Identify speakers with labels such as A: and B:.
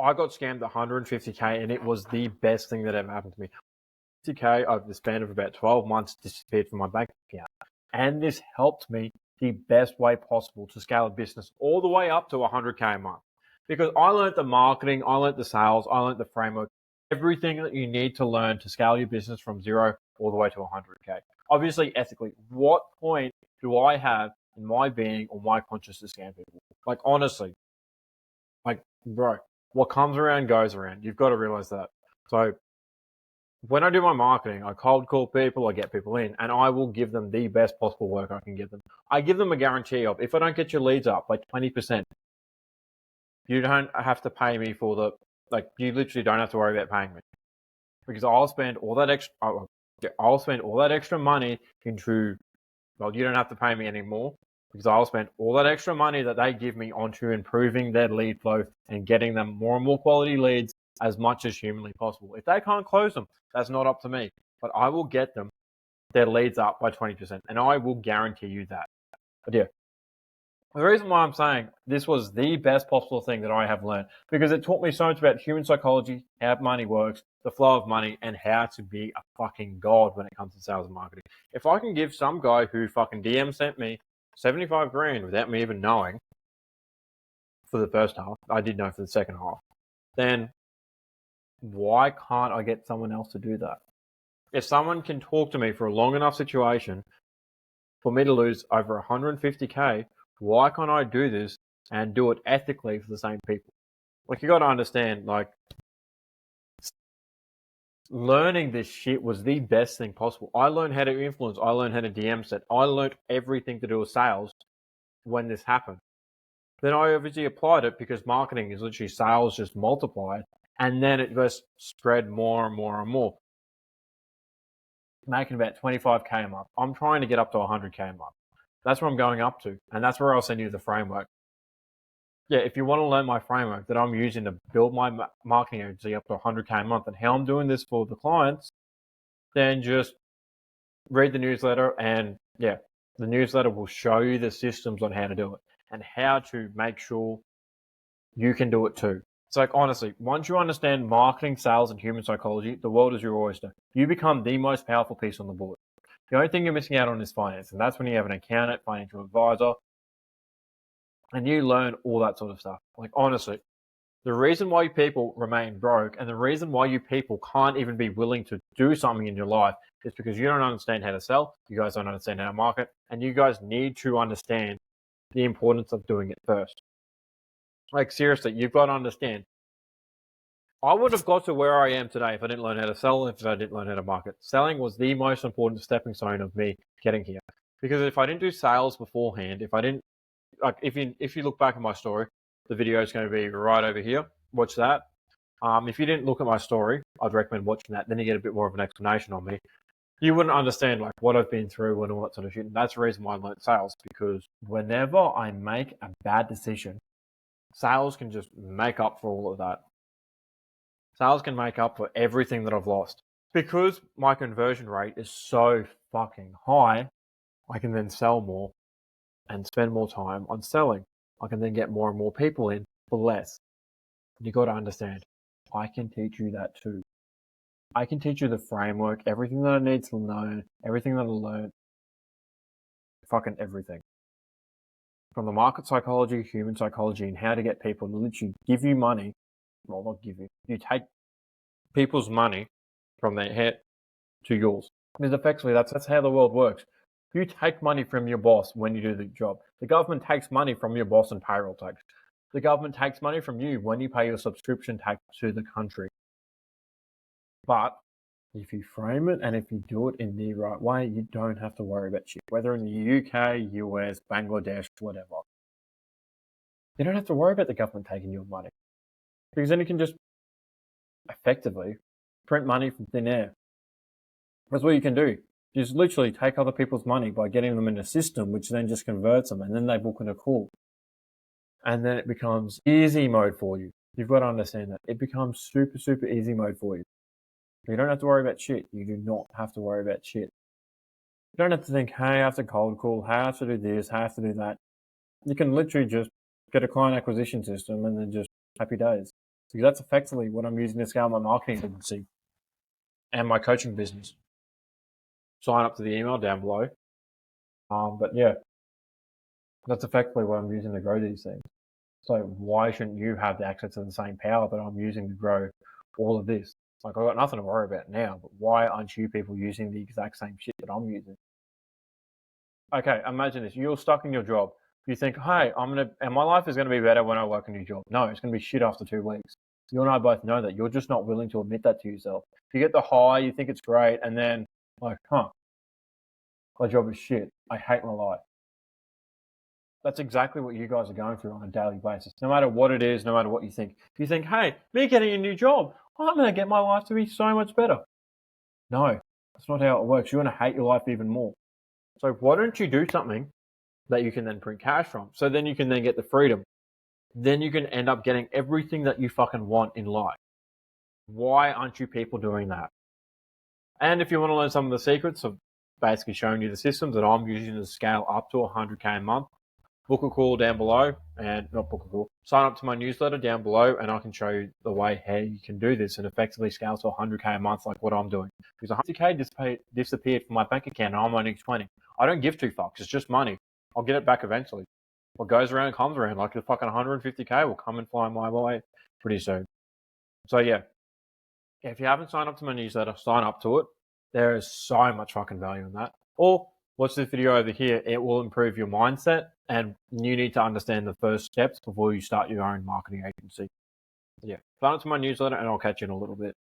A: I got scammed 150K, and it was the best thing that ever happened to me. 50K over the span of about 12 months disappeared from my bank account. And this helped me the best way possible to scale a business all the way up to 100K a month. Because I learned the marketing, I learned the sales, I learned the framework, everything that you need to learn to scale your business from zero all the way to 100K. Obviously, ethically, what point do I have in my being or my consciousness to scam people? Like, honestly, like, bro, what comes around goes around. You've got to realize that. So when I do my marketing, I cold call people, I get people in, and I will give them the best possible work I can give them. I give them a guarantee of, if I don't get your leads up by 20%, you don't have to pay me for the, like, you literally don't have to worry about paying me. Because I'll spend all that extra money into, well, you don't have to pay me anymore, because I'll spend all that extra money that they give me onto improving their lead flow and getting them more and more quality leads as much as humanly possible. If they can't close them, that's not up to me, but I will get them their leads up by 20%, and I will guarantee you that. But yeah, the reason why I'm saying this was the best possible thing that I have learned, because it taught me so much about human psychology, how money works, the flow of money, and how to be a fucking god when it comes to sales and marketing. If I can give some guy who fucking DM sent me 75 grand without me even knowing for the first half, I did know for the second half, then why can't I get someone else to do that? If someone can talk to me for a long enough situation for me to lose over 150K, why can't I do this and do it ethically for the same people? Like, you got to understand, like, learning this shit was the best thing possible. I learned how to influence. I learned how to DM set. I learned everything to do with sales when this happened. Then I obviously applied it, because marketing is literally sales just multiplied. And then it just spread more and more and more. Making about 25K a month. I'm trying to get up to 100K a month. That's where I'm going up to. And that's where I'll send you the framework. Yeah, if you want to learn my framework that I'm using to build my marketing agency up to 100K a month and how I'm doing this for the clients, then just read the newsletter. And yeah, the newsletter will show you the systems on how to do it and how to make sure you can do it too. It's like, honestly, once you understand marketing, sales, and human psychology, the world is your oyster. You become the most powerful piece on the board. The only thing you're missing out on is finance, and that's when you have an accountant, financial advisor, and you learn all that sort of stuff. Like, honestly, the reason why you people remain broke and the reason why you people can't even be willing to do something in your life is because you don't understand how to sell, you guys don't understand how to market, and you guys need to understand the importance of doing it first. Like, seriously, you've got to understand. I would have got to where I am today if I didn't learn how to sell, if I didn't learn how to market. Selling was the most important stepping stone of me getting here. Because if I didn't do sales beforehand, if you look back at my story, the video is going to be right over here. Watch that. If you didn't look at my story, I'd recommend watching that. Then you get a bit more of an explanation on me. You wouldn't understand like what I've been through and all that sort of shit. And that's the reason why I learned sales, because whenever I make a bad decision, sales can just make up for all of that. Sales can make up for everything that I've lost. Because my conversion rate is so fucking high, I can then sell more and spend more time on selling. I can then get more and more people in for less. You got to understand, I can teach you that too. I can teach you the framework, everything that I need to know, everything that I learned, fucking everything. From the market psychology, human psychology, and how to get people to literally give you money. Well, not give you. You take people's money from their head to yours. Because effectively, that's how the world works. You take money from your boss when you do the job. The government takes money from your boss and payroll tax. The government takes money from you when you pay your subscription tax to the country. But if you frame it and if you do it in the right way, you don't have to worry about shit. Whether in the UK, US, Bangladesh, whatever. You don't have to worry about the government taking your money. Because then you can just effectively print money from thin air. That's what you can do. You just literally take other people's money by getting them in a system, which then just converts them, and then they book in a call. And then it becomes easy mode for you. You've got to understand that. It becomes super, super easy mode for you. You don't have to worry about shit. You do not have to worry about shit. You don't have to think, hey, I have to cold call, hey, I have to do this, hey, I have to do that. You can literally just get a client acquisition system and then just happy days. Because that's effectively what I'm using to scale my marketing agency and my coaching business. Sign up to the email down below. But yeah, that's effectively what I'm using to grow these things. So why shouldn't you have the access to the same power that I'm using to grow all of this? Like, I've got nothing to worry about now, but why aren't you people using the exact same shit that I'm using? Okay, imagine this. You're stuck in your job. You think, hey, and my life is going to be better when I work a new job. No, it's going to be shit after 2 weeks. You and I both know that. You're just not willing to admit that to yourself. You get the high, you think it's great, and then, like, my job is shit. I hate my life. That's exactly what you guys are going through on a daily basis. No matter what it is, no matter what you think. If you think, hey, me getting a new job, I'm going to get my life to be so much better. No, that's not how it works. You're going to hate your life even more. So why don't you do something that you can then print cash from? So then you can then get the freedom. Then you can end up getting everything that you fucking want in life. Why aren't you people doing that? And if you want to learn some of the secrets of basically showing you the systems that I'm using to scale up to 100K a month, book a call down below, and not book a call, sign up to my newsletter down below, and I can show you the way how you can do this and effectively scale to 100K a month like what I'm doing. Because 100K disappeared from my bank account and I'm only 20. I don't give two fucks. It's just money. I'll get it back eventually. What goes around comes around. Like the fucking 150K will come and fly my way pretty soon. So yeah, if you haven't signed up to my newsletter, sign up to it. There is so much fucking value in that. Or watch this video over here. It will improve your mindset, and you need to understand the first steps before you start your own marketing agency. Yeah, sign up to my newsletter, and I'll catch you in a little bit.